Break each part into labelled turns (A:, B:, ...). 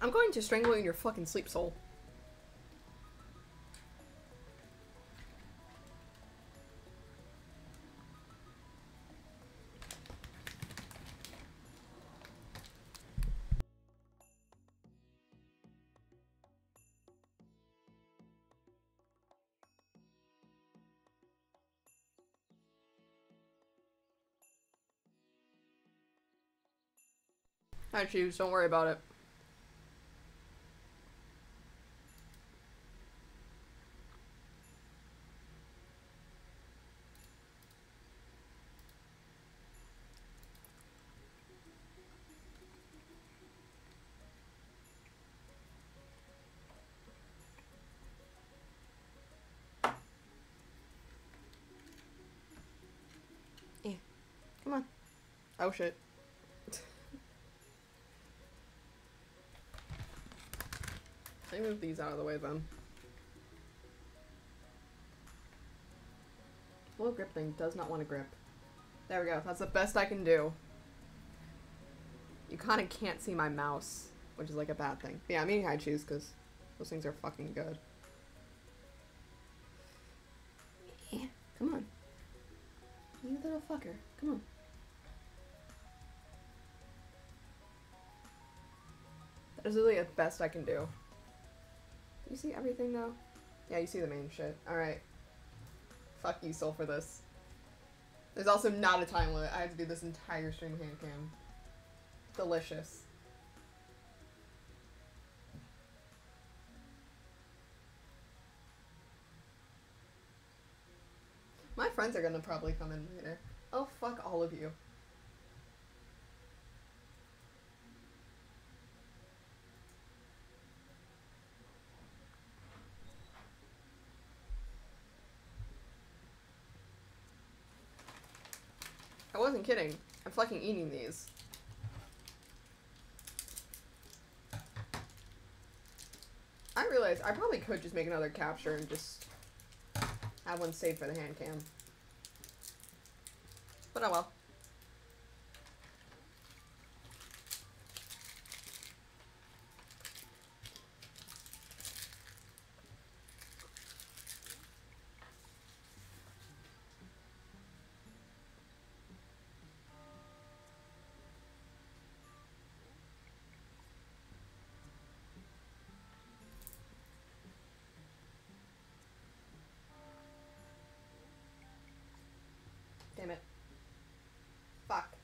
A: I'm going to strangle you in your fucking sleep, soul. I choose, don't worry about it. Yeah. Come on. Oh shit. Let me move these out of the way then. Little grip thing does not want to grip. There we go. That's the best I can do. You kind of can't see my mouse, which is like a bad thing. But yeah, I'm eating high chews because those things are fucking good. Yeah, come on. You little fucker. Come on. That is really the best I can do. You see everything though? Yeah, you see the main shit. Alright. Fuck you, Soul, for this. There's also not a time limit. I have to do this entire stream hand cam. Delicious. My friends are gonna probably come in later. Oh, fuck all of you. I wasn't kidding. I'm fucking eating these. I realized I probably could just make another capture and just have one saved for the hand cam. But oh well. Damn it. Fuck.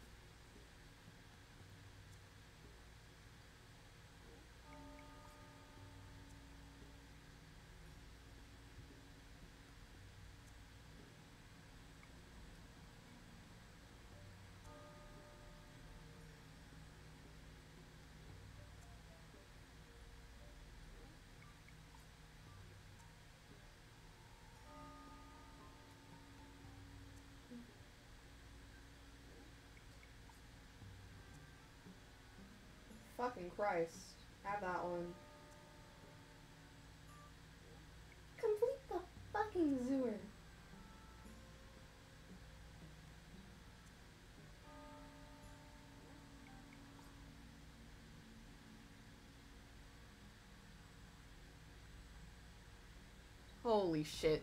A: Fucking Christ. Have that one. Complete the fucking Zooer. Holy shit.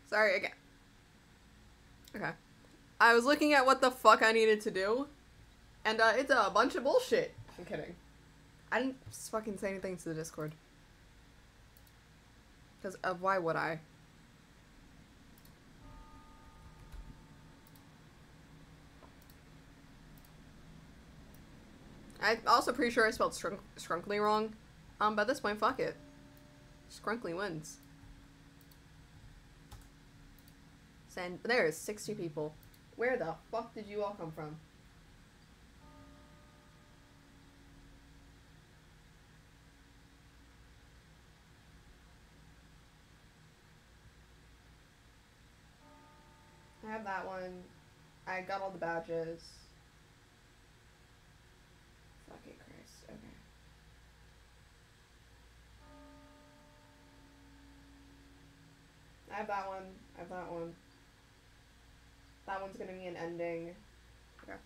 A: Sorry again. Okay. I was looking at what the fuck I needed to do, and it's a bunch of bullshit. I'm kidding. I didn't fucking say anything to the Discord. Because why would I? I'm also pretty sure I spelled Skrunkly wrong. But at this point, fuck it. Skrunkly wins. Send. There is 60 people. Where the fuck did you all come from? I have that one. I got all the badges. Fucking Christ. Okay. I have that one. I have that one. That one's gonna be an ending. Okay.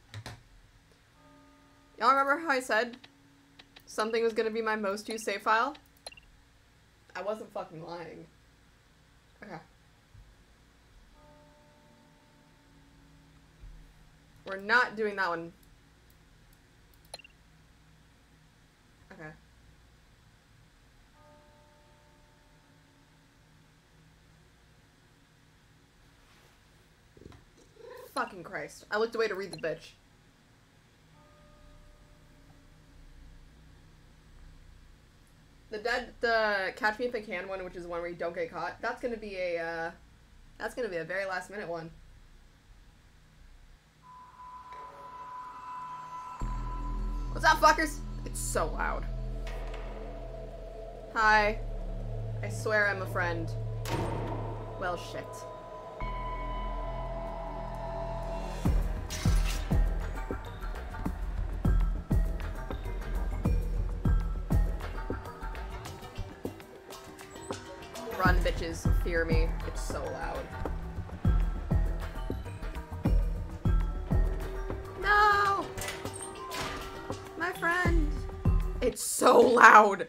A: Y'all remember how I said something was gonna be my most used save file? I wasn't fucking lying. Okay. We're not doing that one. Okay. Fucking Christ. I looked away to read the bitch. The Catch Me If You Can one, which is the one where you don't get caught, that's gonna be a very last minute one. What's up, fuckers? It's so loud. Hi. I swear I'm a friend. Well, shit. Run, bitches. Fear me. It's so loud. No! My friend. It's so loud.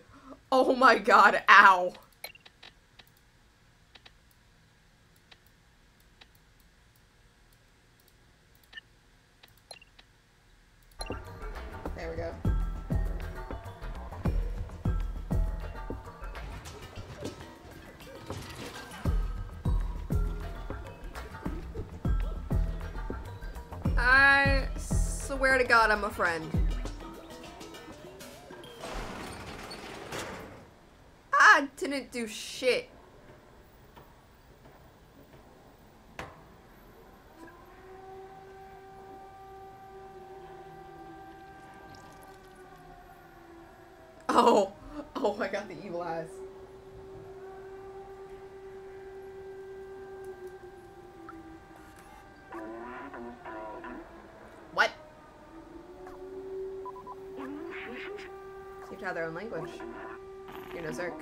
A: Oh my god, ow. There we go. I swear to God, I'm a friend. I didn't do shit. Oh, I got the evil eyes. What? Seem to have their own language. You're no Zerk.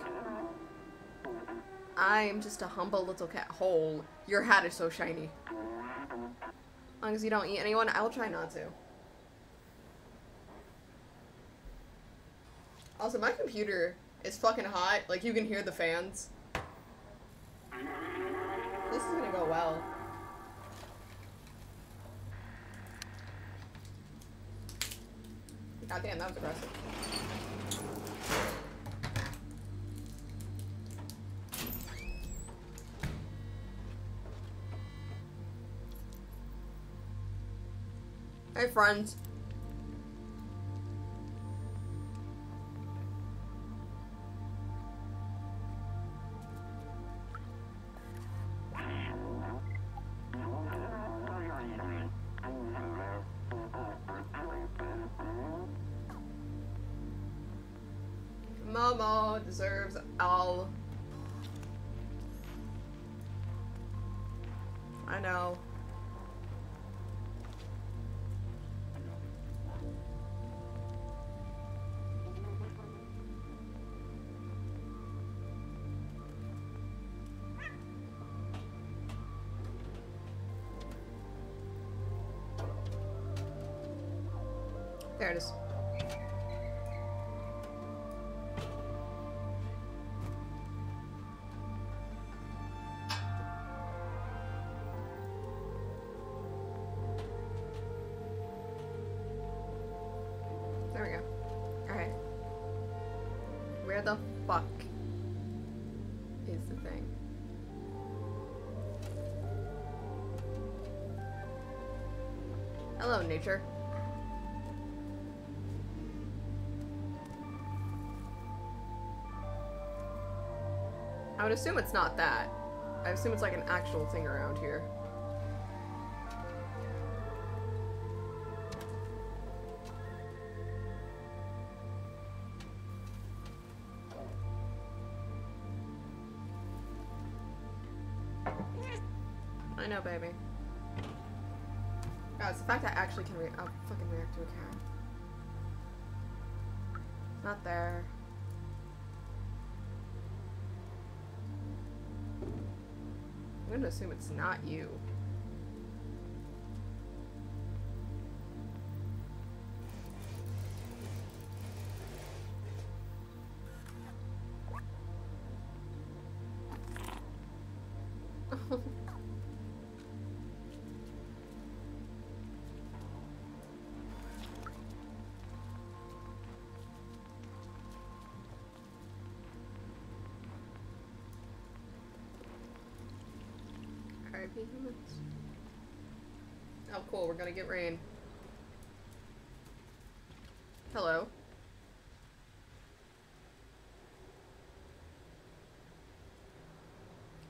A: I'm just a humble little cat hole. Your hat is so shiny. As long as you don't eat anyone, I will try not to. Also, my computer is fucking hot. Like, you can hear the fans. This is gonna go well. God damn, that was aggressive. Hey, friends. Momo deserves all. I know. There it is. There we go. Alright. Where the fuck is the thing? Hello, nature. I would assume it's not that. I assume it's like an actual thing around here. I know, baby. God, it's the fact I actually can I'll fucking react to a cat. It's not there. I'm gonna assume it's not you. be humans. Oh, cool. We're gonna get rain. Hello.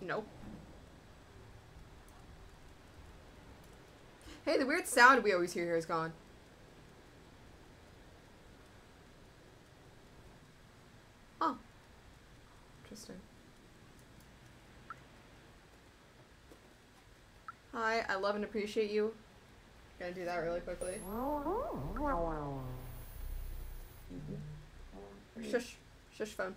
A: Nope. Hey, the weird sound we always hear here is gone. Oh. Interesting. Hi, I love and appreciate you. Gonna do that really quickly. Shush. Shush phone.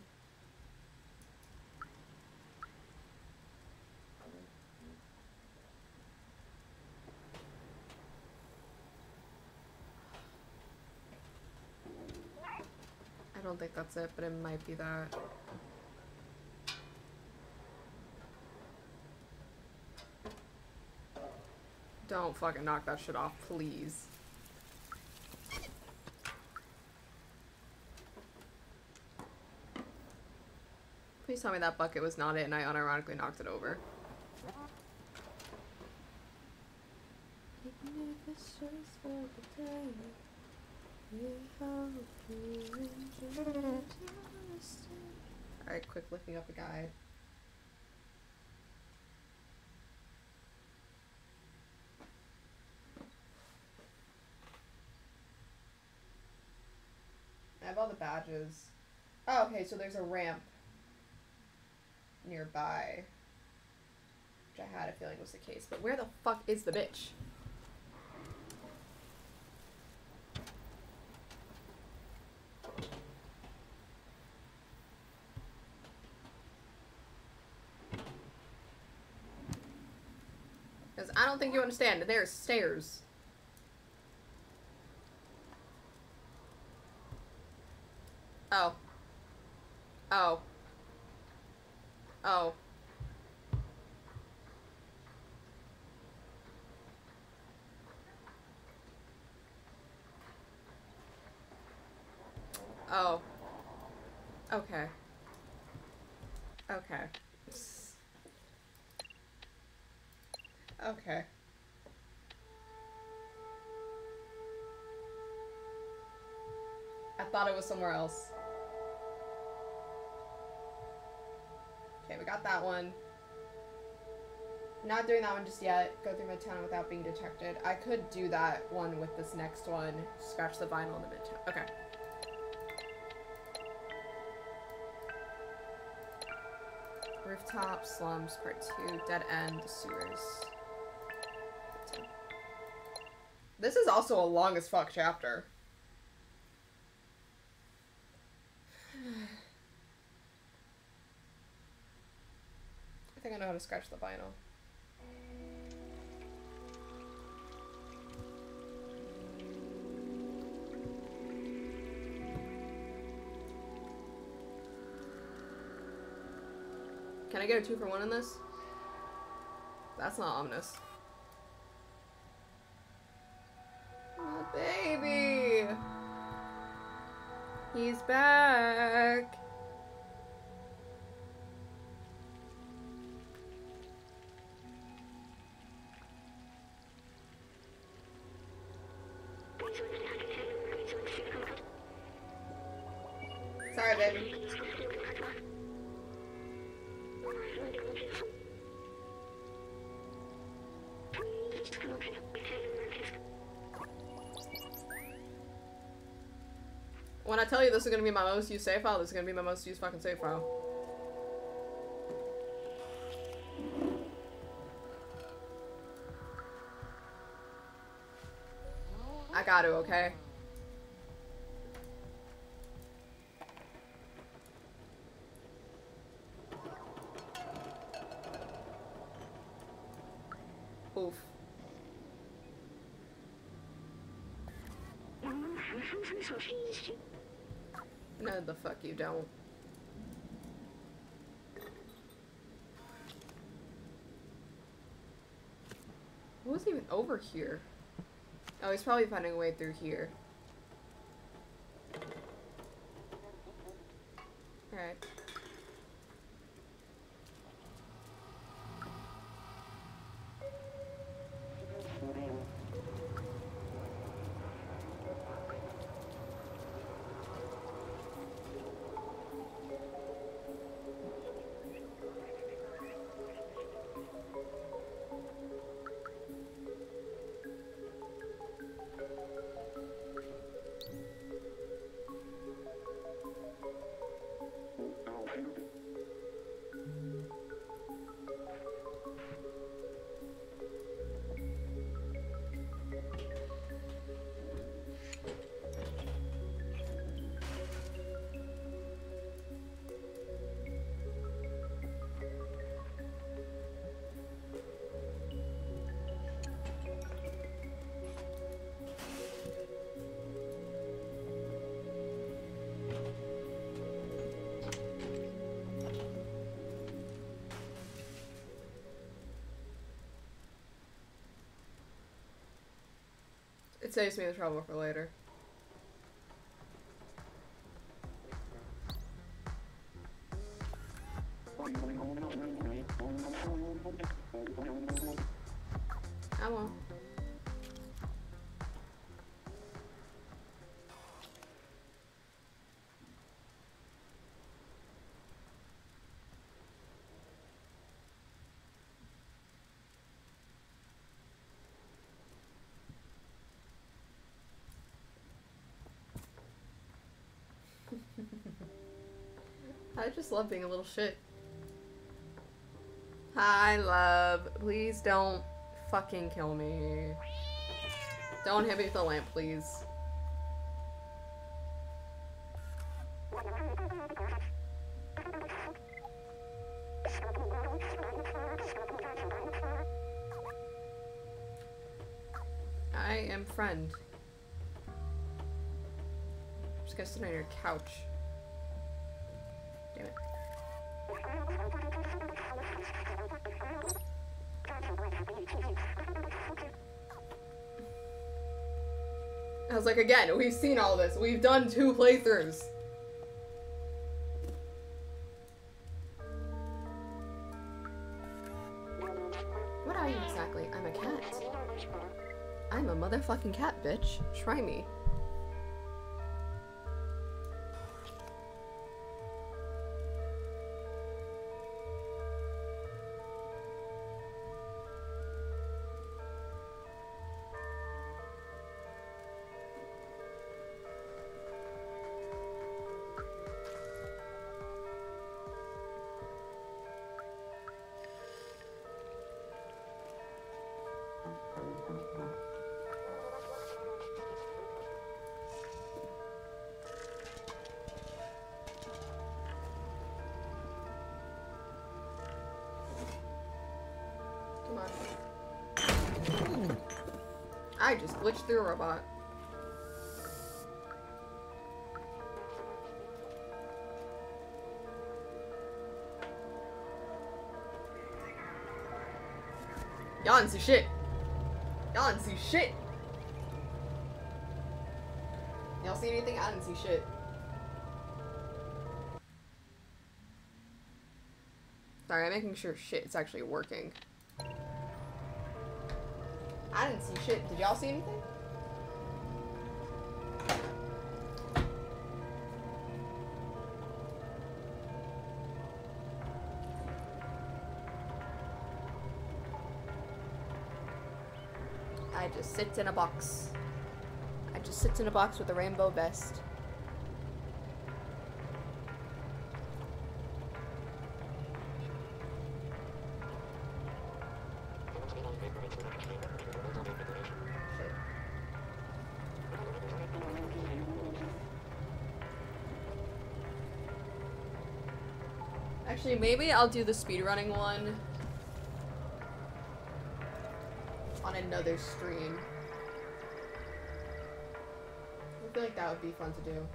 A: I don't think that's it, but it might be that. Don't fucking knock that shit off, please. Please tell me that bucket was not it and I unironically knocked it over. Alright, quick looking up a guide. I have all the badges. Oh, okay, so there's a ramp nearby. Which I had a feeling was the case. But where the fuck is the bitch? Because I don't think you understand. There's stairs. Oh. Oh. Oh. Oh. Okay. Okay. Okay. I thought it was somewhere else. Okay, we got that one. Not doing that one just yet. Go through Midtown without being detected. I could do that one with this next one. Scratch the vinyl in the Midtown. Okay. Rooftop, slums, part 2, dead end, sewers. This is also a long as fuck chapter. I think I know how to scratch the vinyl. Can I get a 2-for-1 in this? That's not ominous. Oh, baby! He's back! Sorry, baby. When I tell you this is gonna be my most used save file, this is gonna be my most used fucking save file. I got to, okay? Oof. No, the fuck you don't. What was even over here? Oh, he's probably finding a way through here. Alright. It saves me the trouble for later. I won't. I just love being a little shit. Hi, love. Please don't fucking kill me. Don't hit me with the lamp, please. I am friend. I'm just gonna sit on your couch. Damn it. I was like, again, we've seen all this. We've done 2 playthroughs. What are you exactly? I'm a cat. I'm a motherfucking cat, bitch. Try me. I just glitched through a robot. Y'all didn't see shit. Y'all didn't see shit. Y'all see anything? I didn't see shit. Sorry, I'm making sure shit's actually working. I didn't see shit. Did y'all see anything? I just sit in a box. I just sit in a box with a rainbow vest. Actually, maybe I'll do the speedrunning one on another stream. I feel like that would be fun to do.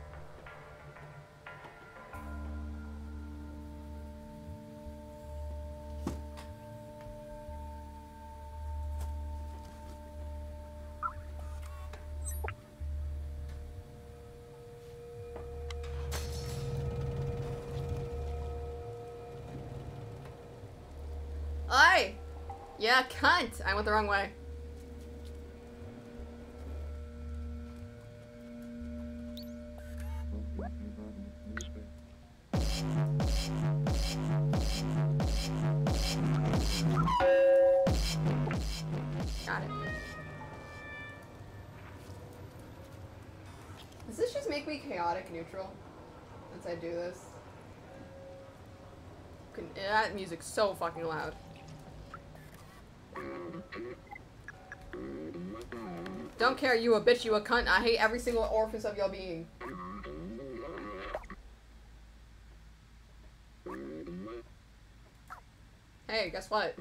A: Oi! Yeah, cunt! I went the wrong way. Got it. Does this just make me chaotic neutral once I do this? That music's so fucking loud. Don't care, you a bitch, you a cunt. I hate every single orifice of your being. Hey, guess what?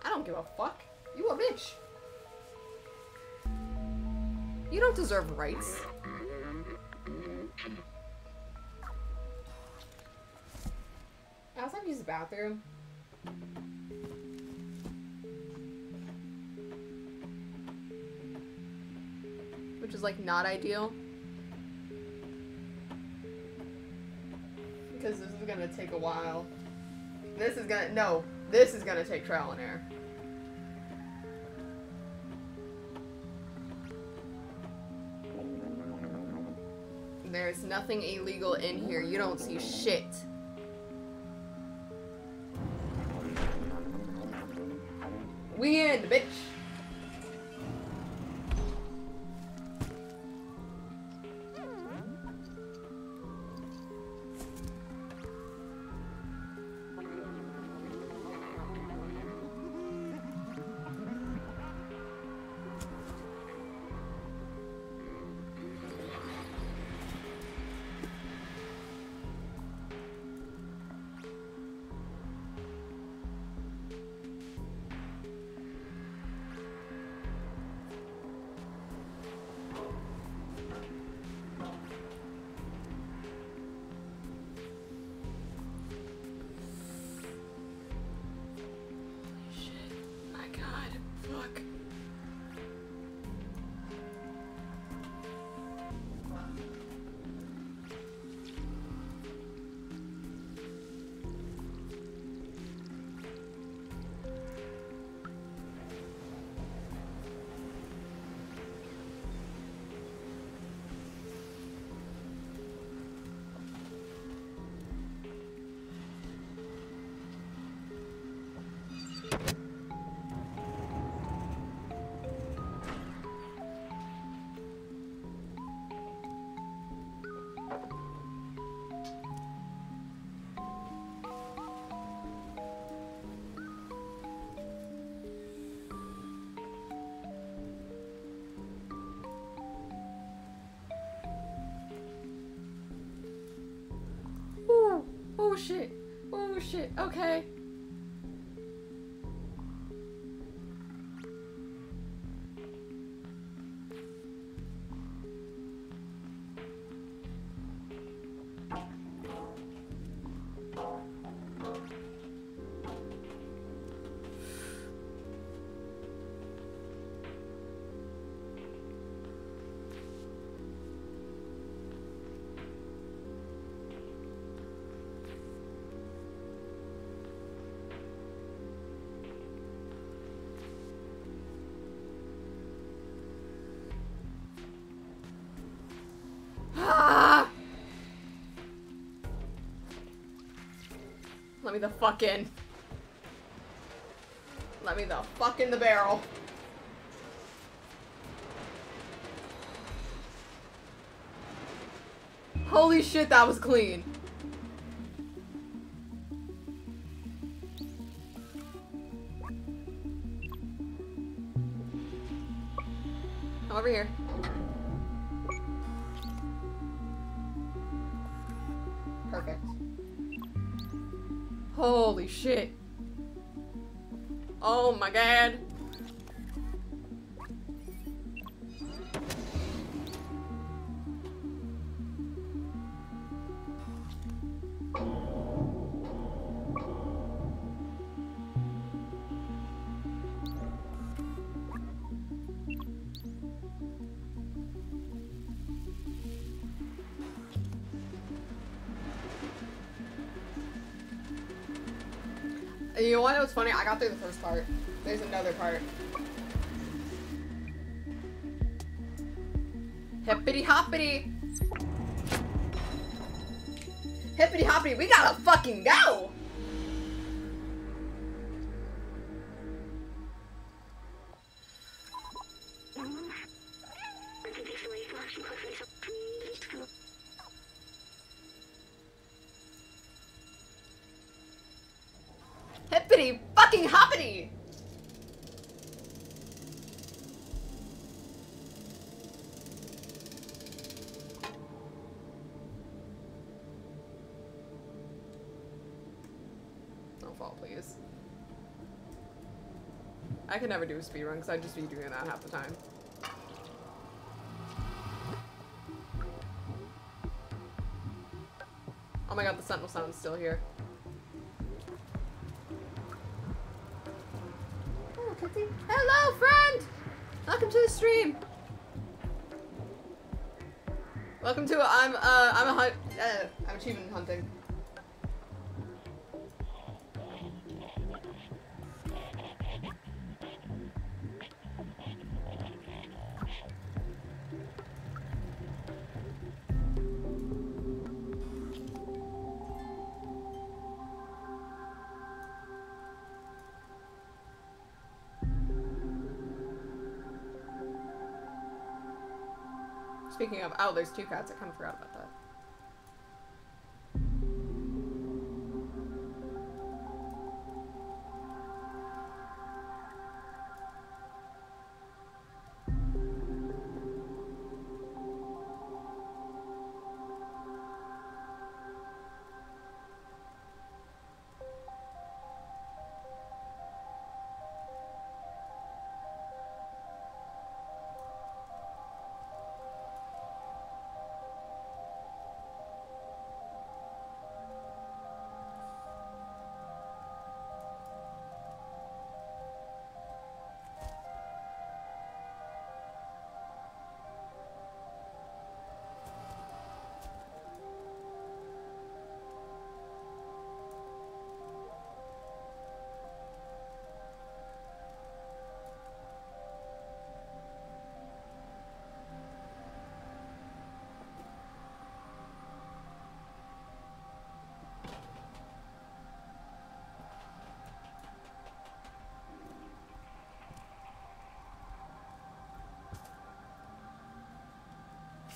A: I don't give a fuck. You a bitch. You don't deserve rights. I also have to use the bathroom. Which is like not ideal. Because this is gonna take a while. This is gonna take trial and error. There's nothing illegal in here. You don't see shit. We in, bitch. Oh shit. Oh shit. Okay. Let me the fuck in. Let me the fuck in the barrel. Holy shit, that was clean. Come over here. Perfect. Holy shit. Oh my god. You know what? It was funny. I got through the first part. There's another part. Hippity hoppity. Hippity hoppity. We gotta fucking go. Hippity fucking hoppity! Don't fall, please. I could never do a speedrun because I'd just be doing that half the time. Oh my god, the sentinel sound's still here. Hello, friend! Welcome to the stream. Welcome to I'm achievement hunting. Speaking of, oh, there's 2 cats. I kind of forgot about that.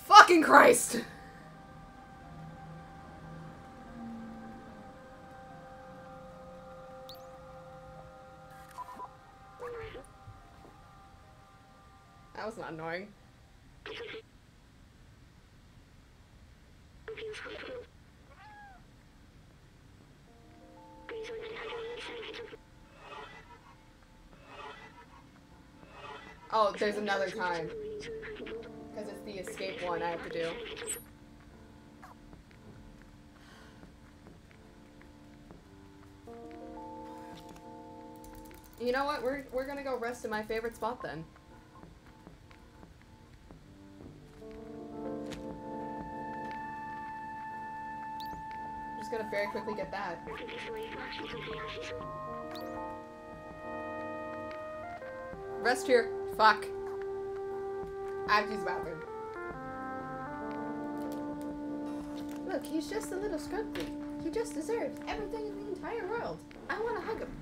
A: Fucking Christ! That was not annoying. Oh, there's another time. Because it's the escape one I have to do. You know what? We're gonna go rest in my favorite spot then. Just gonna very quickly get that. Rest here. Fuck. I have to use the bathroom. Look, he's just a little scrumpy. He just deserves everything in the entire world. I want to hug him.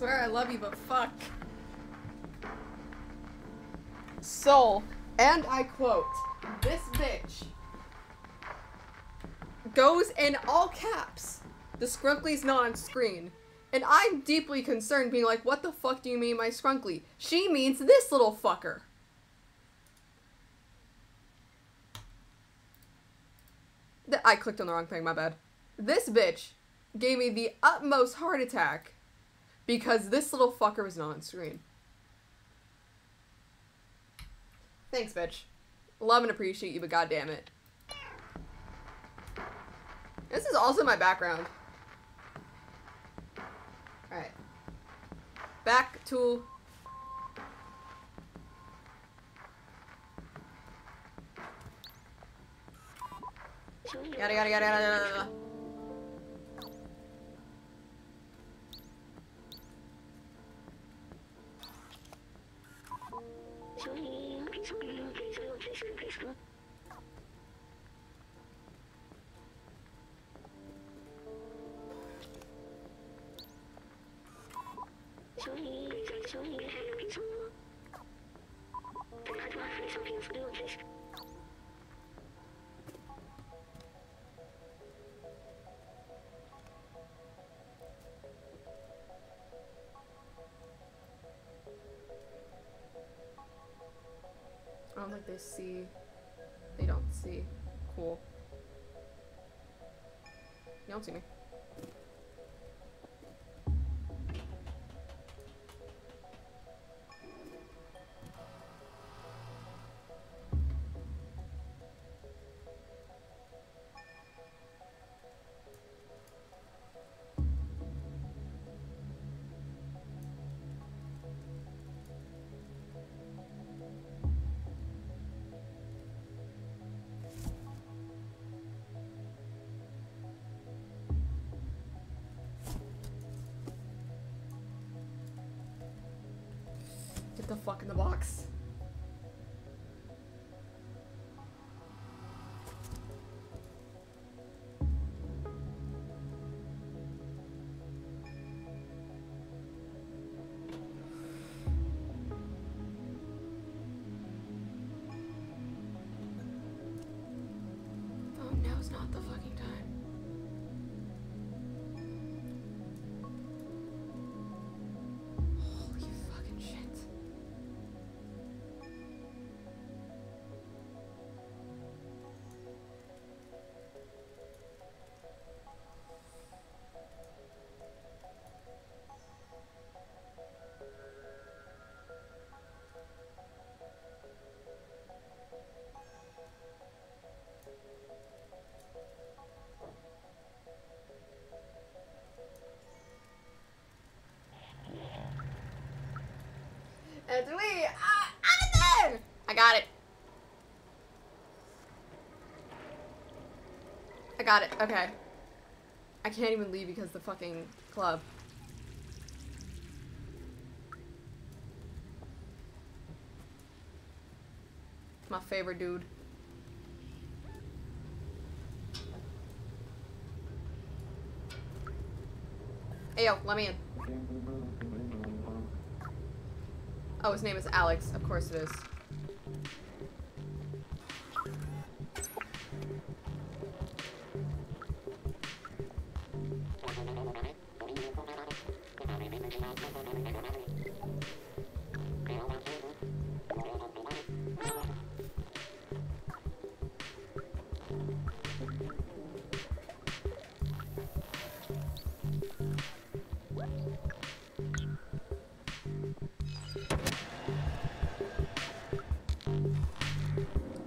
A: swear I love you, but fuck. Soul, and I quote, this bitch goes in all caps, the Scrunkly's not on screen. And I'm deeply concerned, being like, what the fuck do you mean by Scrunkly? She means this little fucker. I clicked on the wrong thing, my bad. This bitch gave me the utmost heart attack because this little fucker was not on screen. Thanks, bitch. Love and appreciate you, but goddammit. This is also my background. Alright. Back to... Yada yada yada yada yada. I don't think they see. They don't see. Cool. You don't see me. Get the fuck in the box. Oh, now's not the fucking time. It's me! I'm in there! I got it. I got it. Okay. I can't even leave because the fucking club. My favorite dude. Hey, yo, let me in. Oh, his name is Alex. Of course it is.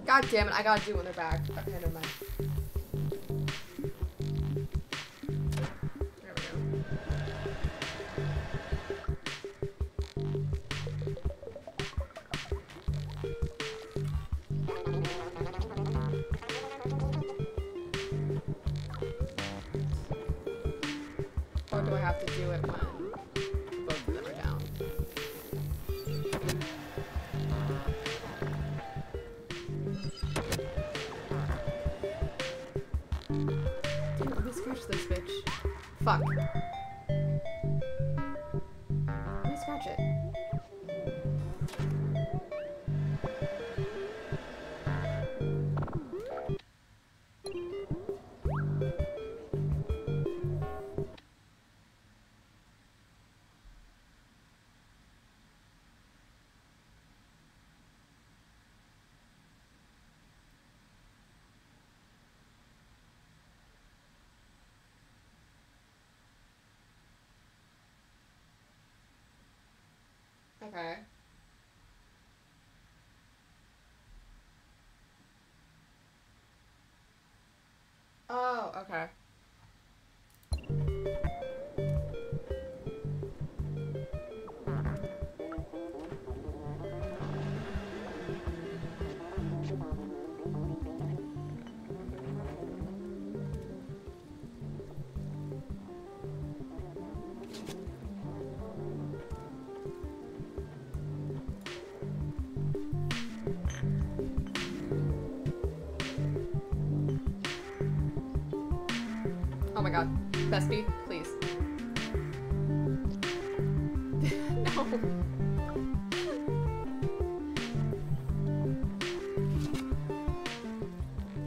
A: God damn it, I gotta do it when they're back. Okay, never mind. There we go. Or do I have to do it when both of them are down? Damn, let me scooch this bitch. Fuck. Okay. Oh, okay. Oh my god. Bestie, please. No.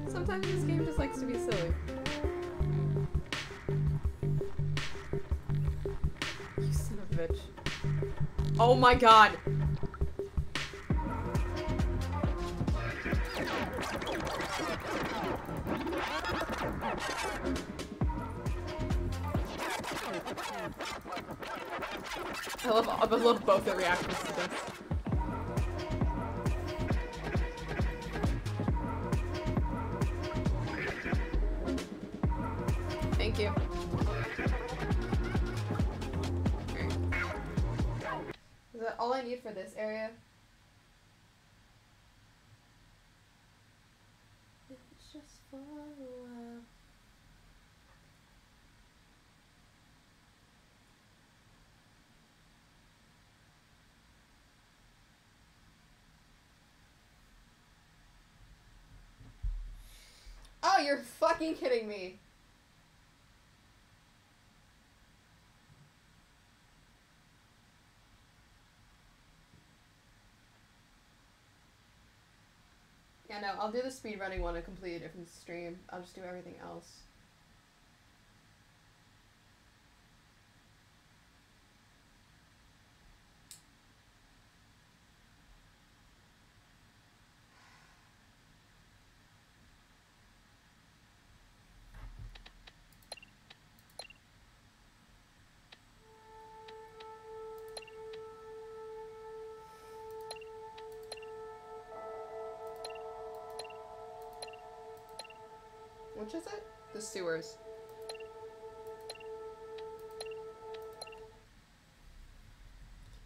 A: Sometimes this game just likes to be silly. You son of a bitch. Oh my god! I love both the reactions to this. Thank you. Okay. Is that all I need for this area? It's just for a while. Oh, you're fucking kidding me. Yeah, no, I'll do the speedrunning one a completely different stream. I'll just do everything else. Which is it? The sewers.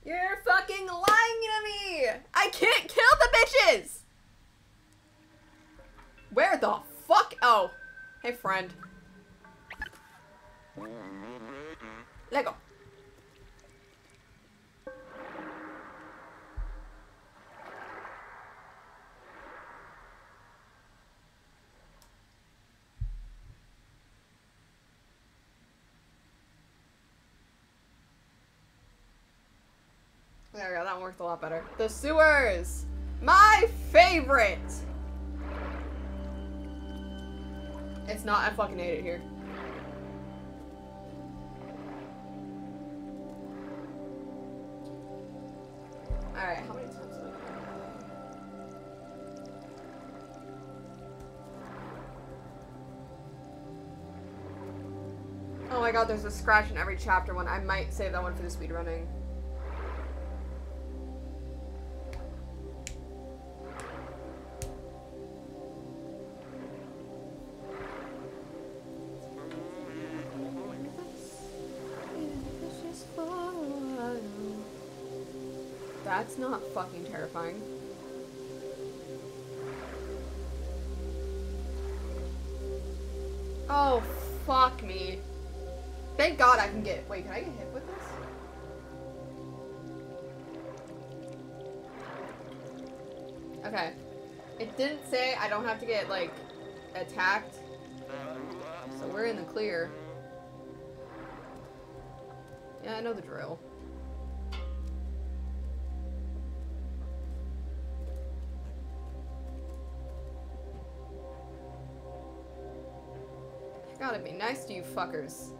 A: You're fucking lying to me! I can't kill the bitches! Where the fuck? Oh. Hey, friend. Lego. There we go, that one worked a lot better. The sewers! My favorite! It's not, I fucking hate it here. Alright, how many times have I done? Oh my god, there's a scratch in every chapter one. I might save that one for the speedrunning. That's not fucking terrifying. Oh, fuck me. Thank God I can get... Wait, can I get hit with this? Okay. It didn't say I don't have to get, like, attacked. So we're in the clear. Yeah, I know the drill. Gotta be nice to you fuckers.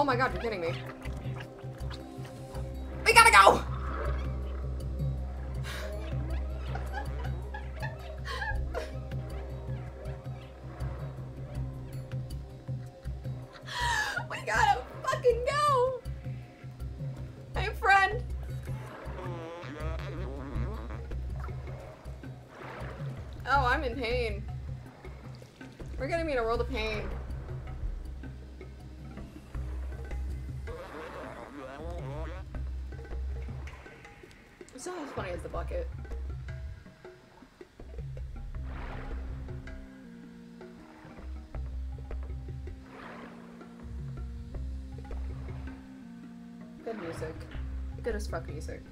A: my god, you're kidding me. We gotta go! We gotta fucking go! Hey, friend! Oh, I'm in pain. We're getting me in a world of pain. It's not as funny as the bucket. Good music. Good as fuck music.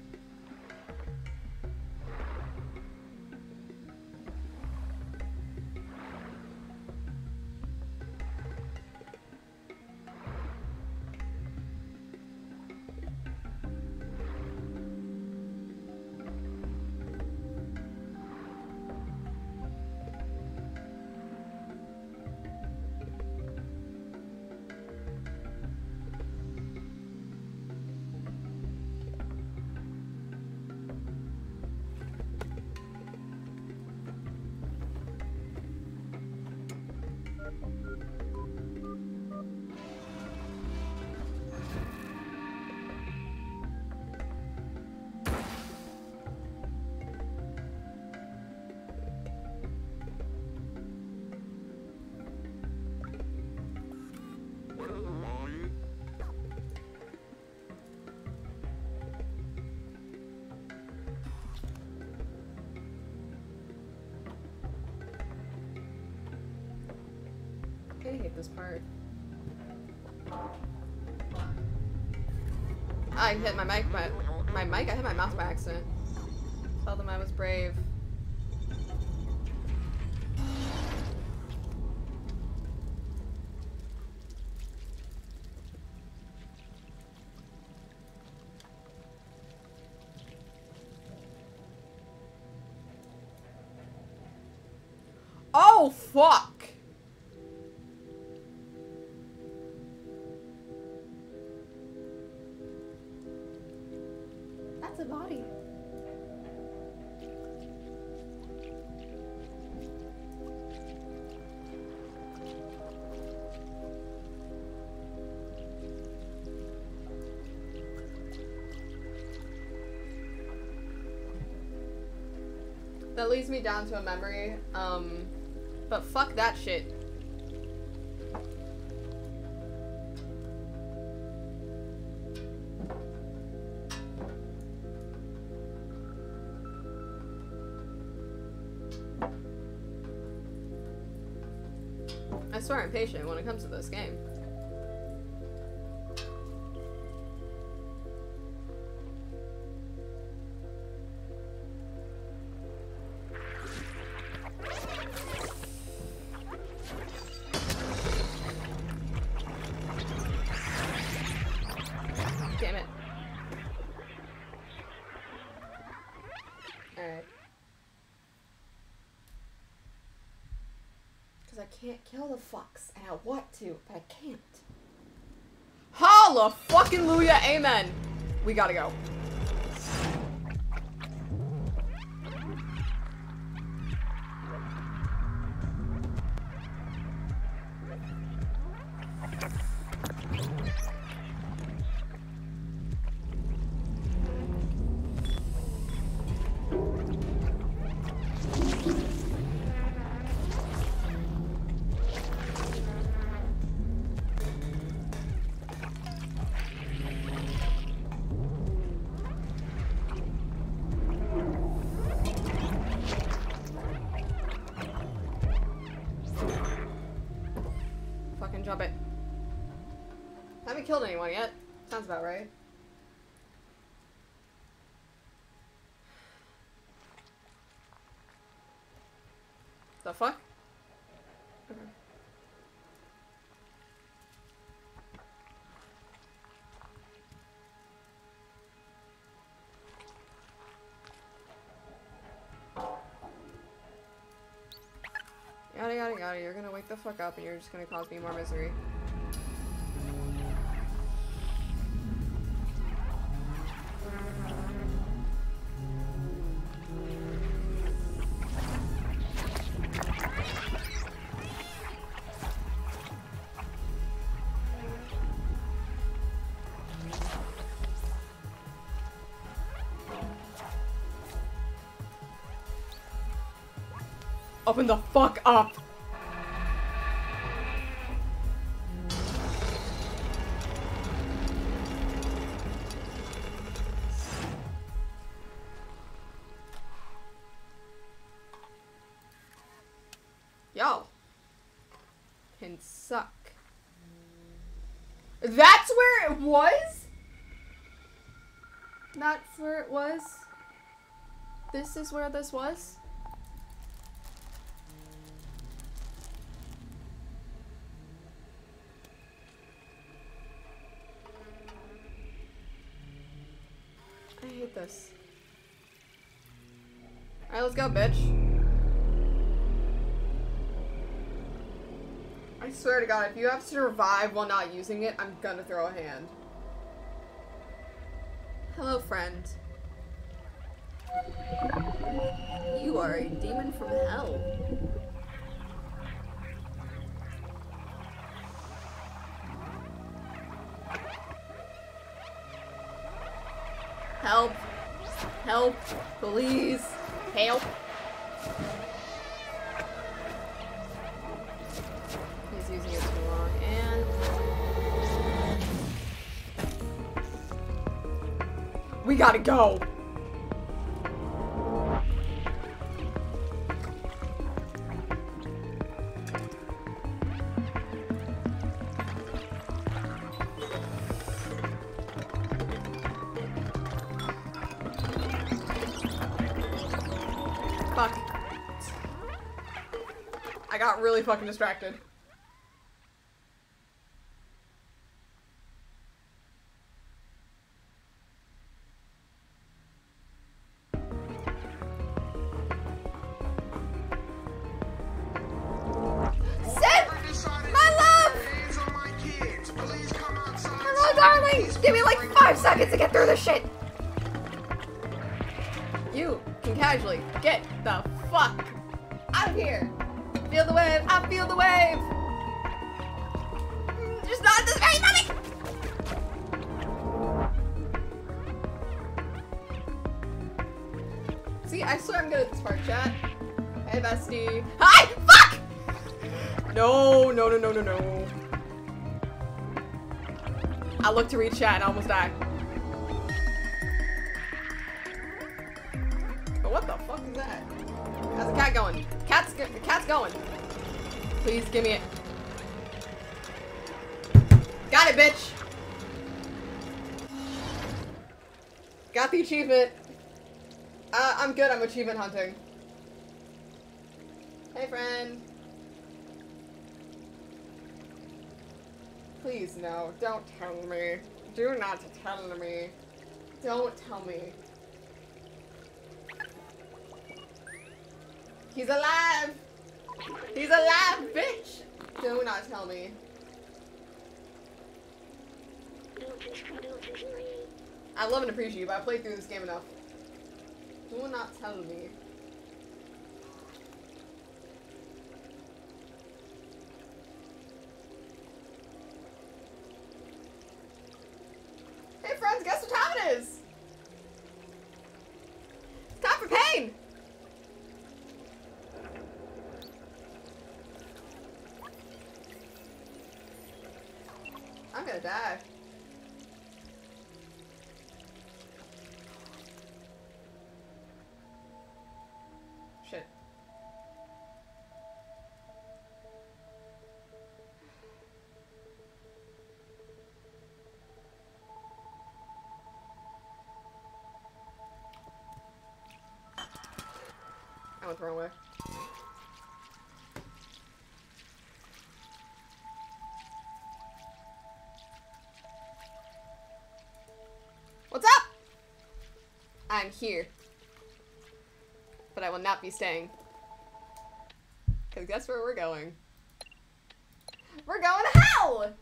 A: I hate this part. I hit my mic, but I hit my mouse by accident. Tell them I was brave. Oh, fuck! That's a body. That leads me down to a memory, but fuck that shit. I swear I'm patient when it comes to this game. Damn it. Alright. Because I can't kill the fucks, and I want to, but I can't. Holla fucking Luya, amen! We gotta go. Drop it. I haven't killed anyone yet. Sounds about right. The fuck? Okay. Yada yada yada, you're gonna wake the fuck up and you're just gonna cause me more misery. Open the fuck up! Y'all can suck. That's where it was? That's where it was? This is where this was? I hate this. Alright, let's go, bitch. I swear to God, if you have to survive while not using it, I'm gonna throw a hand. Hello, friend. You are a demon from hell. Help. Help. Please. Help. He's using it too long, and... we gotta go! Fuck. I got really fucking distracted. Give me like 5 seconds to get through this shit! You can casually get the fuck out of here! Feel the wave! I feel the wave! Just not at this very moment! See, I swear I'm good at this part, chat. Hey, bestie. Hi! Fuck! No, no, no, no, no, no. I looked to read chat and I almost died. But what the fuck is that? How's the cat going? The cat's going. Please give me it. Got it, bitch. Got the achievement. I'm good. I'm achievement hunting. Hey, friend. Please, no. Don't tell me. Do not tell me. Don't tell me. He's alive! He's alive, bitch! Do not tell me. I love and appreciate you, but I played through this game enough. Do not tell me. Hey friends, guess what time it is? It's time for pain! I'm gonna die. Shit. I went the wrong way. What's up? I'm here. But I will not be staying. Because guess where we're going? We're going to hell!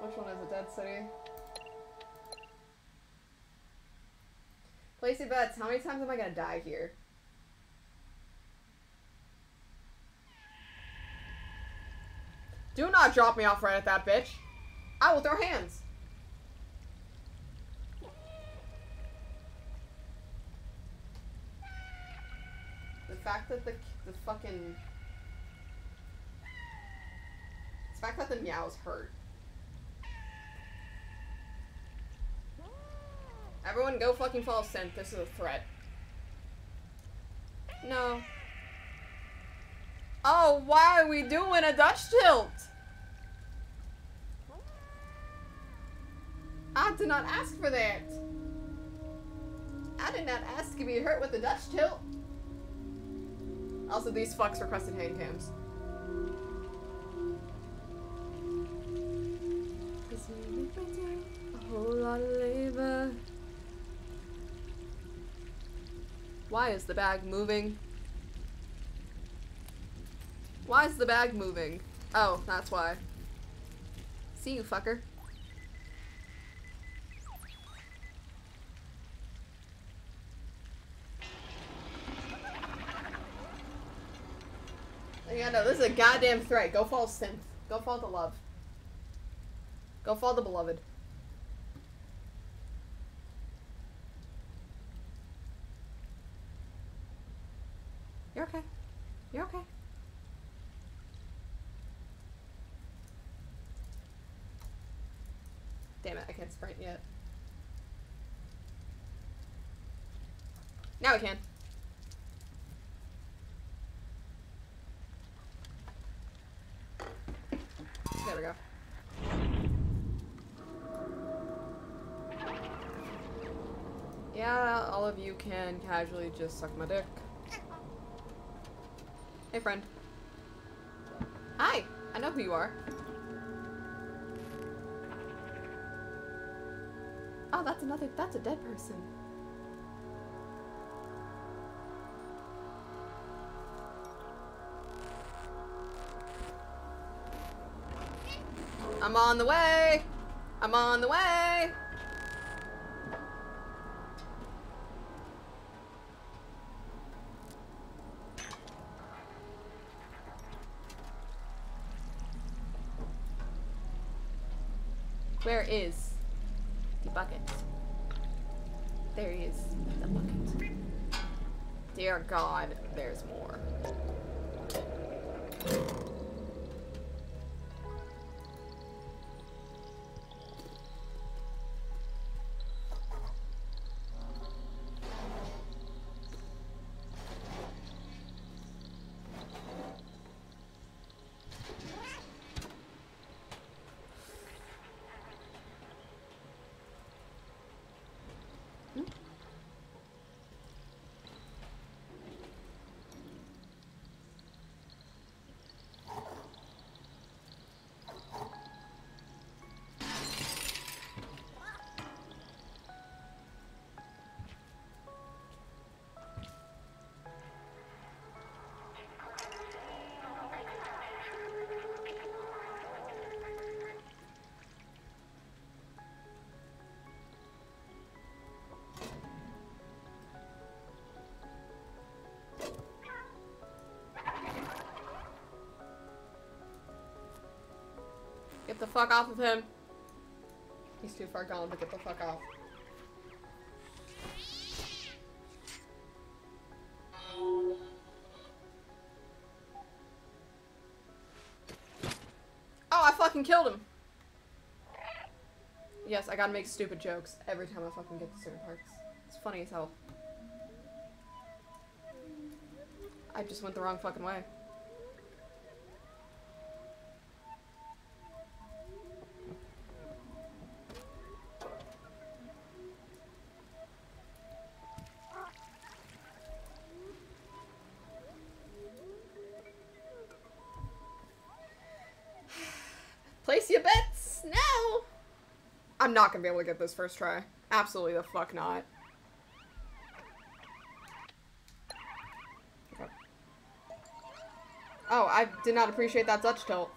A: Which one is it? Dead City? Place your bets. How many times am I gonna die here? Do not drop me off right at that bitch. I will throw hands. fact that the fucking... The fact that the meows hurt. Everyone go fucking follow Synth. This is a threat. No. Oh, why are we doing a Dutch tilt? I did not ask for that. I did not ask to be hurt with the Dutch tilt. Also, these fucks requested hand cams. A whole lot of labor. Why is the bag moving? Why is the bag moving? Oh, that's why. See you, fucker. Yeah, no, this is a goddamn threat. Go follow Synth. Go follow the love. Go follow the beloved. You're okay. You're okay. Damn it, I can't sprint yet. Now I can. There we go. Yeah, all of you can casually just suck my dick. Hey, friend. Hi! I know who you are. Oh, that's a dead person. I'm on the way! I'm on the way! Where is the bucket? There is the bucket. Dear God, there's more. Get the fuck off of him. He's too far gone, but get the fuck off. Oh, I fucking killed him. Yes, I gotta make stupid jokes every time I fucking get to certain parts. It's funny as hell. I just went the wrong fucking way. Place your bets now! I'm not gonna be able to get this first try. Absolutely the fuck not. Okay. Oh, I did not appreciate that Dutch tilt.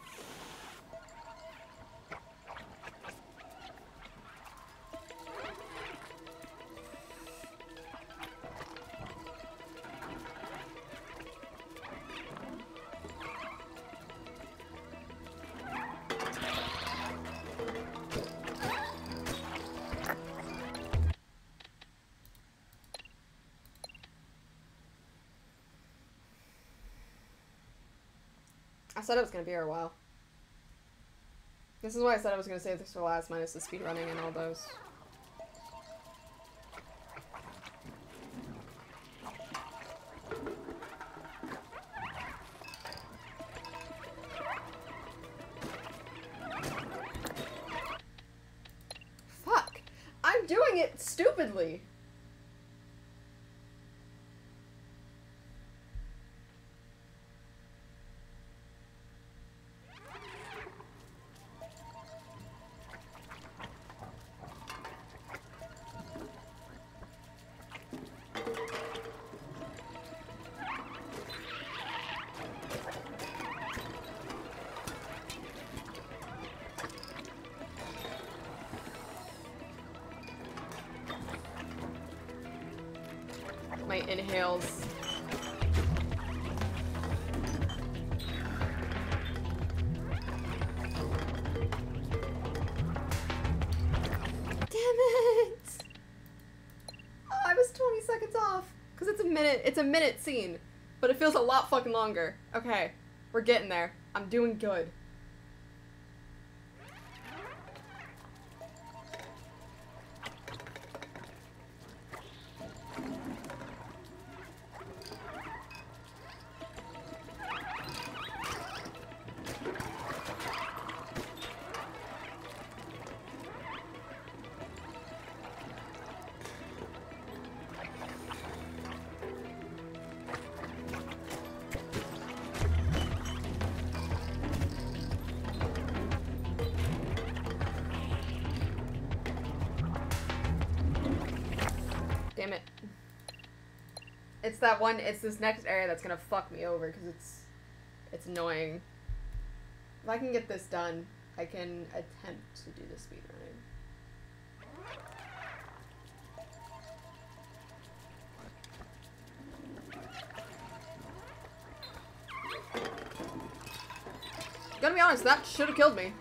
A: I said it was gonna be here a while. This is why I said I was gonna save this for last, minus the speedrunning and all those. Fuck! I'm doing it stupidly! My inhales. Damn it! Oh, I was 20 seconds off. Because it's a minute scene. But it feels a lot fucking longer. Okay, we're getting there. I'm doing good. Damn it. It's that one, it's this next area that's gonna fuck me over, because it's annoying. If I can get this done, I can attempt to do the speedrunning. Gonna be honest, that should have killed me.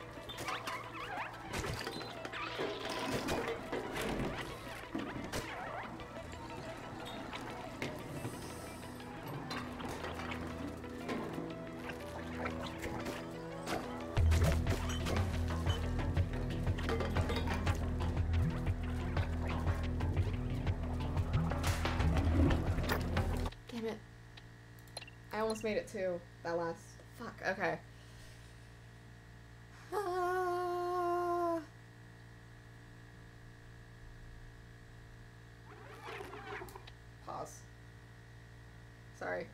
A: Damn it. I almost made it too. That last. Fuck, okay. Pause. Sorry.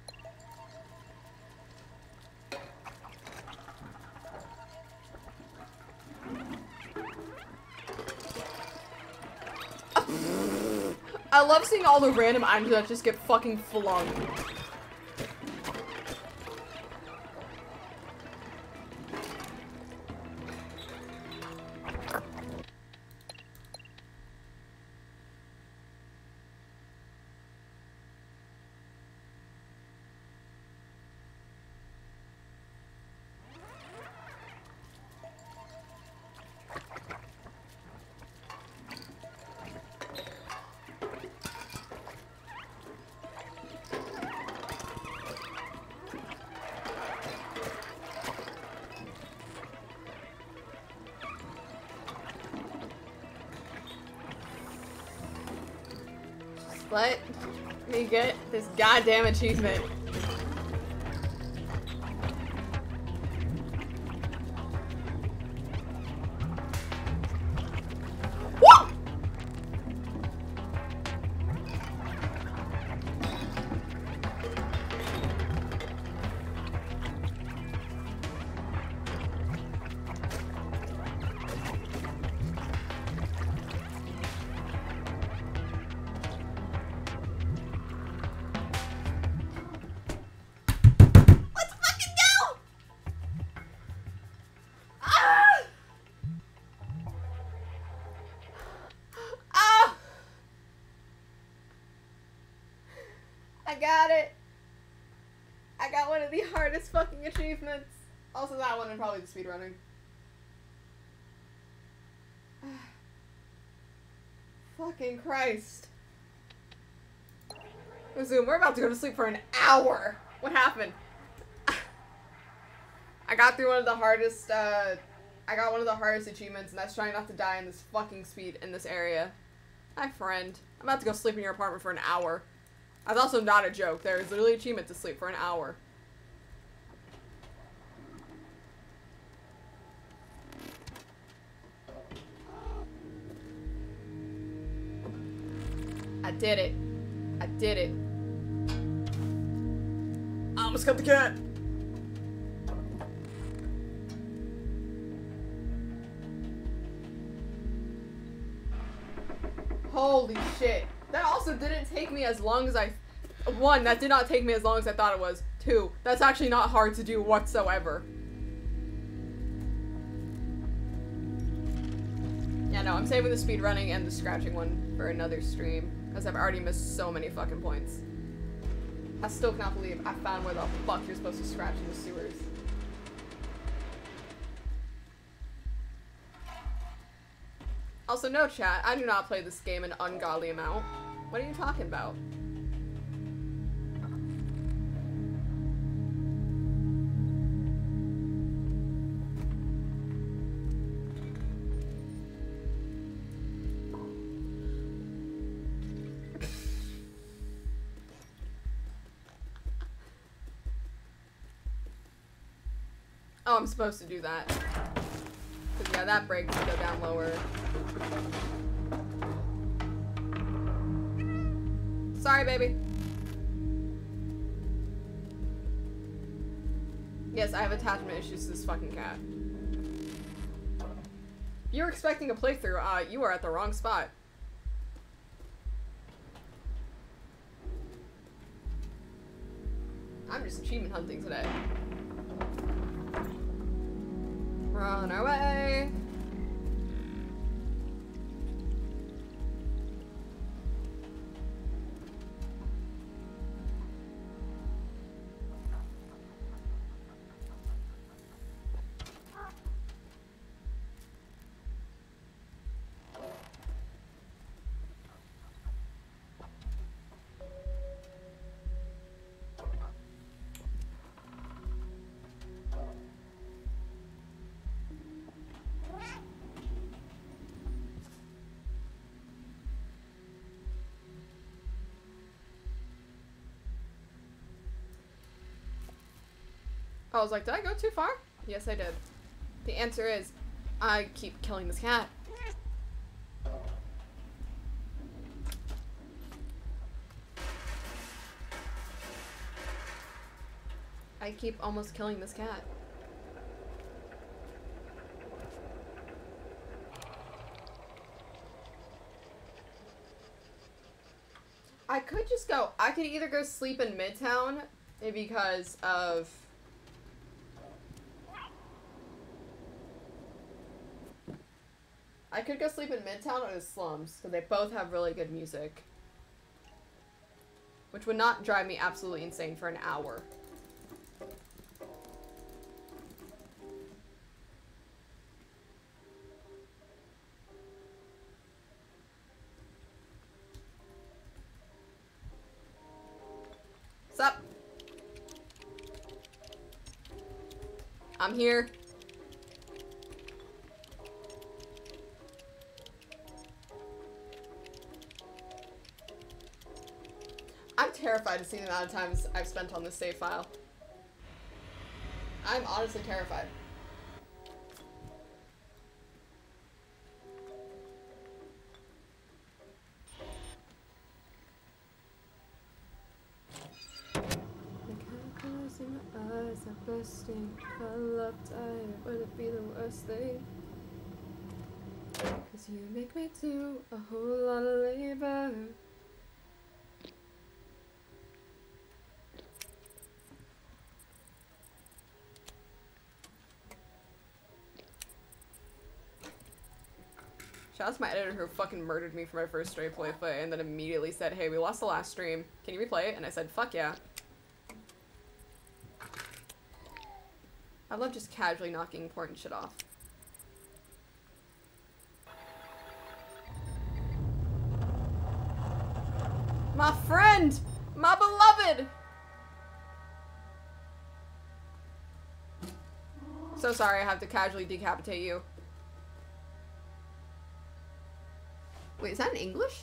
A: I love seeing all the random items that just get fucking flung. Let me get this goddamn achievement. Woo! I got it. I got one of the hardest fucking achievements. Also that one and probably the speedrunning. Fucking Christ. Resume. We're about to go to sleep for an hour. What happened? I got through one of the hardest, I got one of the hardest achievements, and that's trying not to die in this fucking speed in this area. Hi, friend. I'm about to go sleep in your apartment for an hour. That's also not a joke. There is literally an achievement to sleep for an hour. I did it. I did it. I almost got the cat. Holy shit. That also didn't take me as long as one, that did not take me as long as I thought it was. Two, that's actually not hard to do whatsoever. Yeah, no, I'm saving the speed running and the scratching one for another stream, because I've already missed so many fucking points. I still cannot believe I found where the fuck you're supposed to scratch in the sewers. Also, no chat, I do not play this game an ungodly amount. What are you talking about? Oh, I'm supposed to do that. Cause yeah, that brake can go down lower. Sorry, baby. Yes, I have attachment issues to this fucking cat. If you're expecting a playthrough, you are at the wrong spot. I'm just achievement hunting today. We're on our way. I was like, did I go too far? Yes, I did. The answer is, I keep killing this cat. I keep almost killing this cat. I could just go, I could either go sleep in Midtown, because of... I could go sleep in Midtown or the slums, because they both have really good music. Which would not drive me absolutely insane for an hour. What's up? I'm here. I'm terrified to see the amount of times I've spent on this save file. I'm honestly terrified. The chemicals in my eyes are bursting. If I loved I would it be the worst thing? 'Cause you make me do a whole lot of labor. Shout out to my editor who fucking murdered me for my first stray playthrough and then immediately said, hey, we lost the last stream. Can you replay it? And I said, fuck yeah. I love just casually knocking important shit off. My friend! My beloved! So sorry I have to casually decapitate you. Wait, is that in English?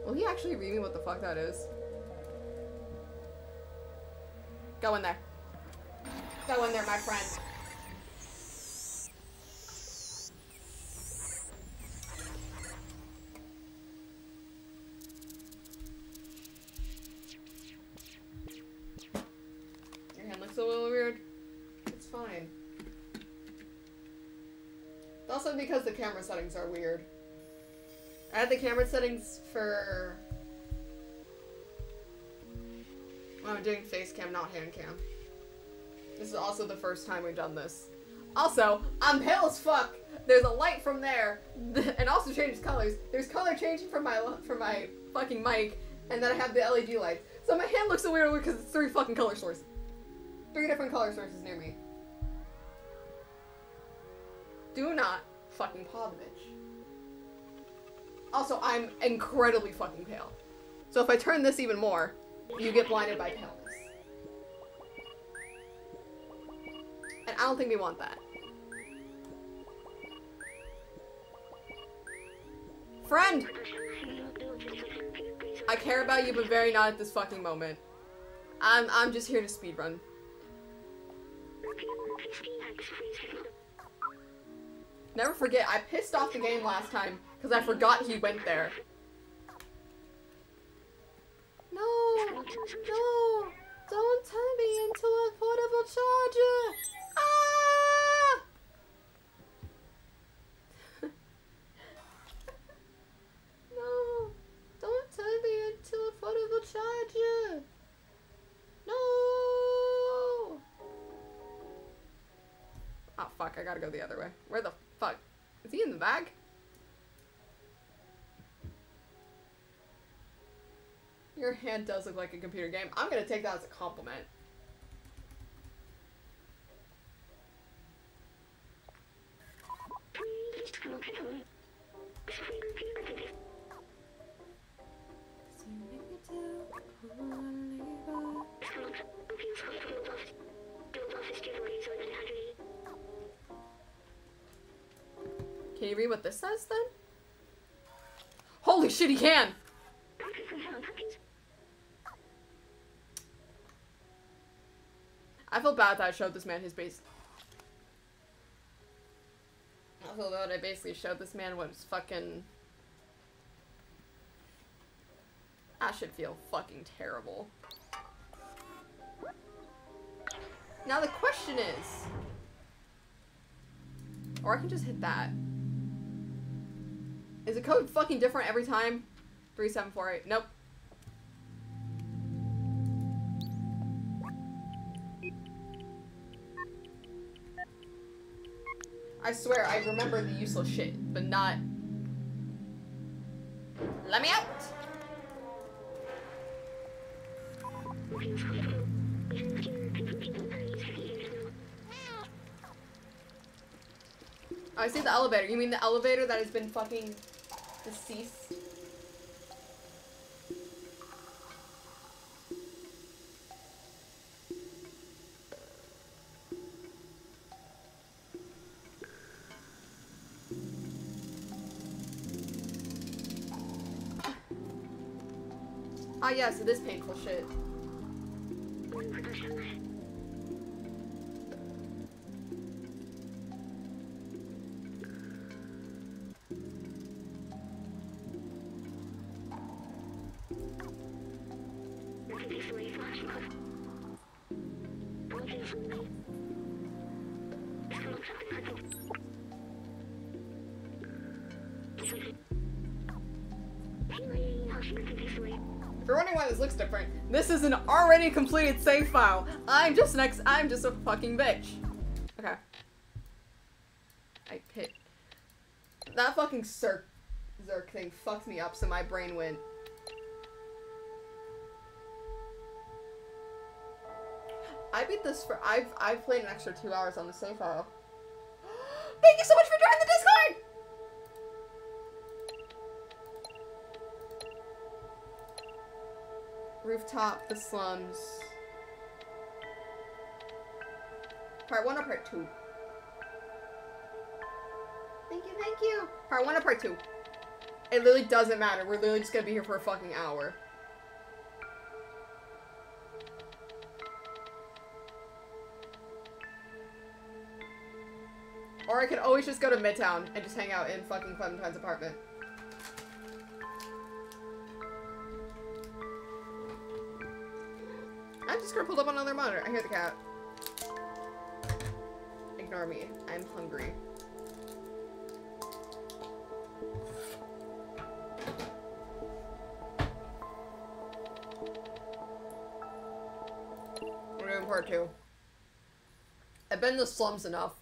A: Will he actually read me what the fuck that is? Go in there. Go in there, my friend. Your hand looks a little weird. It's fine. It's also because the camera settings are weird. I had the camera settings for when I'm doing face cam, not hand cam. This is also the first time we've done this. Also, I'm pale as fuck. There's a light from there, and also changes colors. There's color changing from my fucking mic, and then I have the LED lights. So my hand looks so weird because it's 3 fucking color sources. 3 different color sources near me. Do not fucking paw the bitch. Also, I'm incredibly fucking pale. So if I turn this even more, you get blinded by paleness. And I don't think we want that. Friend! I care about you, but very not at this fucking moment. I'm just here to speedrun. Never forget, I pissed off the game last time because I forgot he went there. No! No! Don't turn me into a portable charger! Ah! No! Don't turn me into a portable charger! No! Oh fuck, I gotta go the other way. Where the fuck? Is he in the bag? Your hand does look like a computer game. I'm gonna take that as a compliment. Can you read what this says then? Holy shit, he can! I feel bad that I showed this man his base. I feel bad I basically showed this man what was fucking... I should feel fucking terrible. Now the question is... Or I can just hit that. Is the code fucking different every time? 3748. Nope. I swear, I remember the useless shit, but not... Let me out! Oh, I see the elevator. You mean the elevator that has been fucking deceased? Ah, yes, it is painful shit. If you're wondering why this looks different, this is an already completed save file. I'm just a fucking bitch. Okay. I hit. That fucking Zerk thing fucked me up, so my brain went. I beat this for, I've played an extra 2 hours on the save file. Thank you so much for joining the Discord! Rooftop, the slums. Part 1 or part 2? Thank you, thank you. Part 1 or part 2? It literally doesn't matter. We're literally just gonna be here for a fucking hour. Or I could always just go to Midtown and just hang out in fucking Clementine's apartment. I'm just gonna pull up on another monitor. I hear the cat. Ignore me. I'm hungry. We're doing part 2. I've been in the slums enough.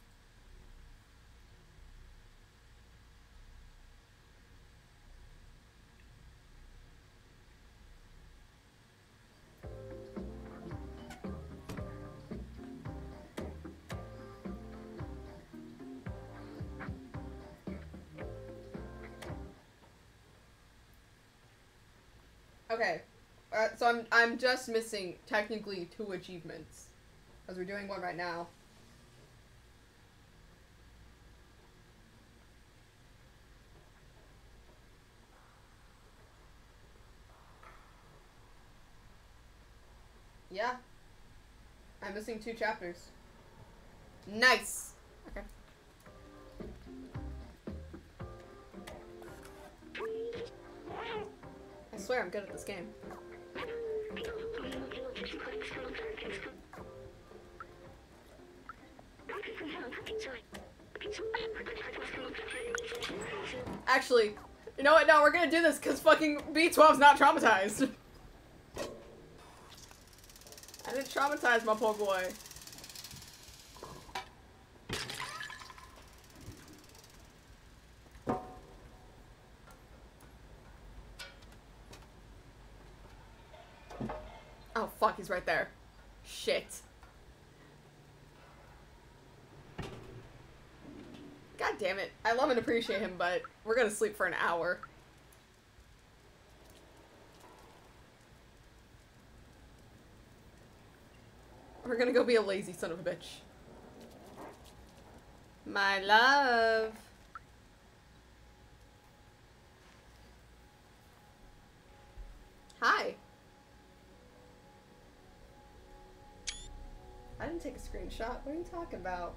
A: Okay, so I'm just missing technically 2 achievements, because we're doing one right now. Yeah, I'm missing 2 chapters. Nice. Okay. I swear I'm good at this game. Actually, you know what? No, we're gonna do this because fucking B12's not traumatized. I didn't traumatize my poor boy. Oh fuck, he's right there. Shit. God damn it. I love and appreciate him, but we're gonna sleep for an hour. We're gonna go be a lazy son of a bitch. My love. Hi. I didn't take a screenshot. What are you talking about?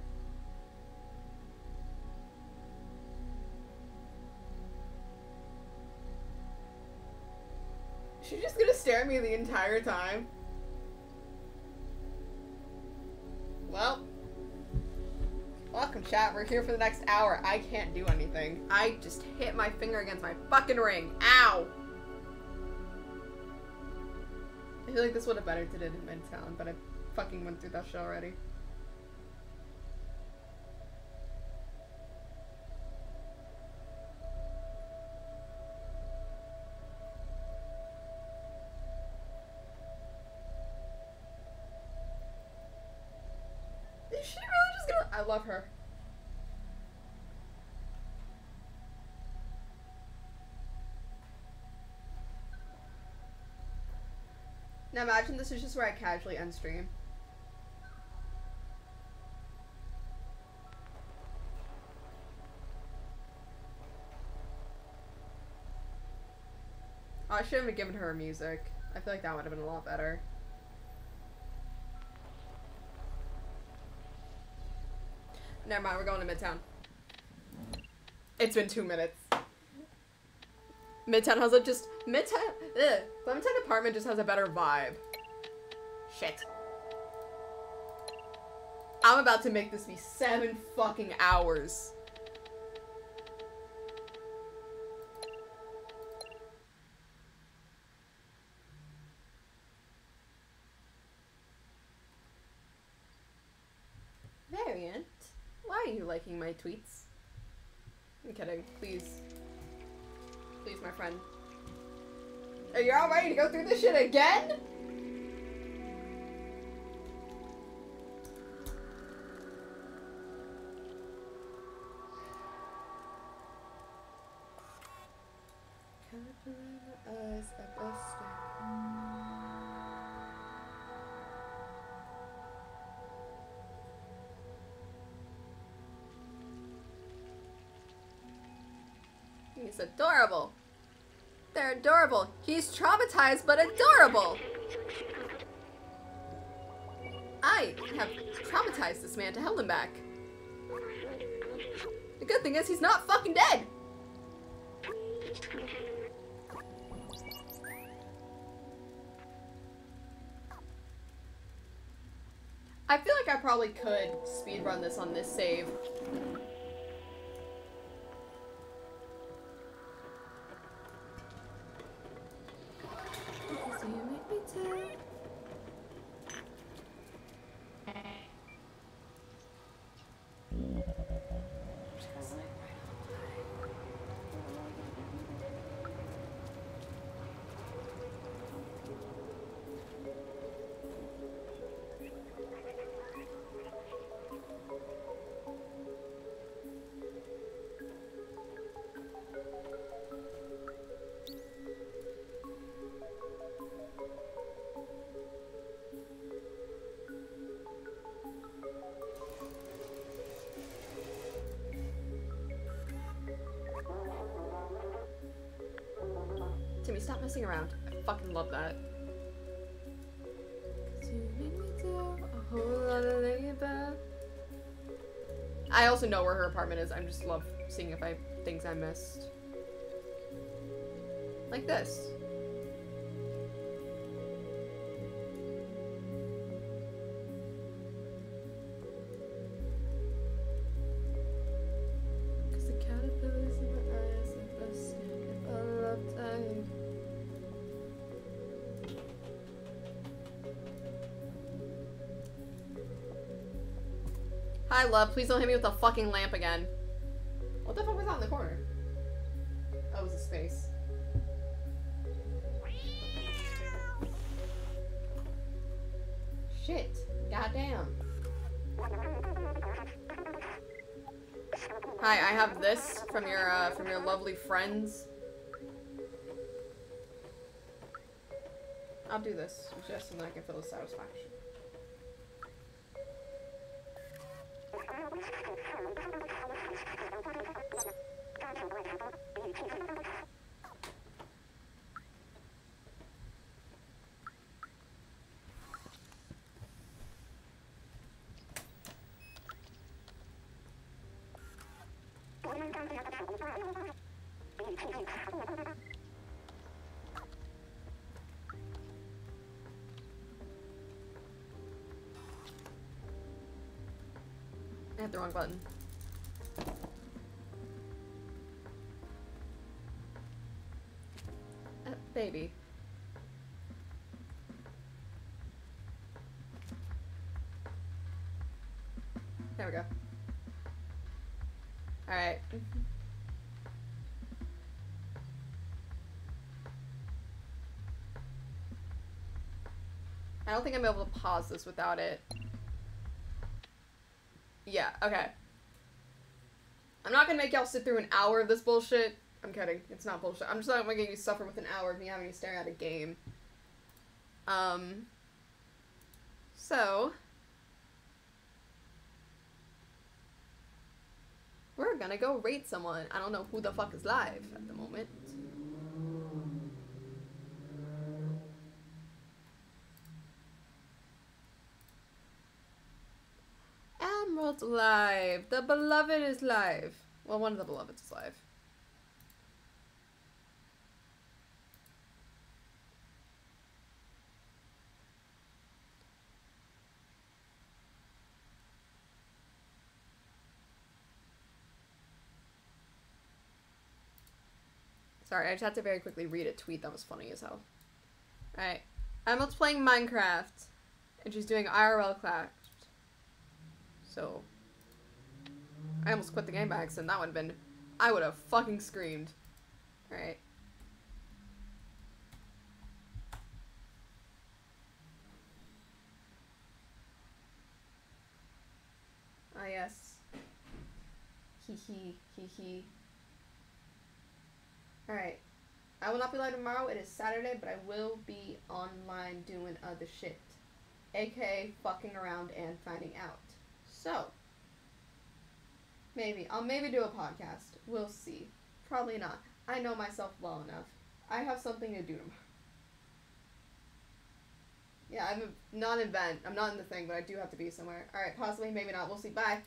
A: She's just gonna stare at me the entire time. Well, welcome chat. We're here for the next hour. I can't do anything. I just hit my finger against my fucking ring. Ow! I feel like this would have better did it in Midtown, but I fucking went through that shit already. Is she really just gonna— I love her. Now imagine this is just where I casually end stream. Oh, I should have given her music. I feel like that would have been a lot better. Never mind, we're going to Midtown. It's been 2 minutes. Midtown has Clementine apartment just has a better vibe. Shit. I'm about to make this be 7 fucking hours. Variant, why are you liking my tweets? I'm kidding. Please. Please, my friend. Are you all ready to go through this shit again? Us a buster. He's adorable. They're adorable. He's traumatized but adorable. I have traumatized this man to hell and back. The good thing is he's not fucking dead. I feel like I probably could speedrun this on this save. Timmy, stop messing around. I fucking love that. I also know where her apartment is. I just love seeing if I have things I missed. Like this. Cause the caterpillars in my eyes are busting if I love time. Hi, love. Please don't hit me with the fucking lamp again. What the fuck was that in the corner? Oh, it was a space. Shit. Goddamn. Hi, I have this from your lovely friends. I'll do this just so that I can feel the satisfaction. I hit the wrong button. Baby. There we go. Alright. I don't think I'm able to pause this without it. Yeah, okay. I'm not gonna make y'all sit through an hour of this bullshit. I'm kidding. It's not bullshit. I'm just not making you suffer with an hour of me having to stare at a game. So... we're gonna go rate someone. I don't know who the fuck is live at the moment. Emerald's live. The beloved is live. Well, one of the beloveds is live. Sorry, I just had to very quickly read a tweet that was funny as hell. Alright. Emerald's playing Minecraft. And she's doing IRL craft. So. I almost quit the game by accident. That would have been... I would have fucking screamed. Alright. Ah, yes. Hee hee. Hee hee. Alright. I will not be live tomorrow. It is Saturday, but I will be online doing other shit. AKA fucking around and finding out. So. Maybe. I'll maybe do a podcast. We'll see. Probably not. I know myself well enough. I have something to do tomorrow. Yeah, I'm not an event. I'm not in the thing, but I do have to be somewhere. Alright, possibly, maybe not. We'll see. Bye.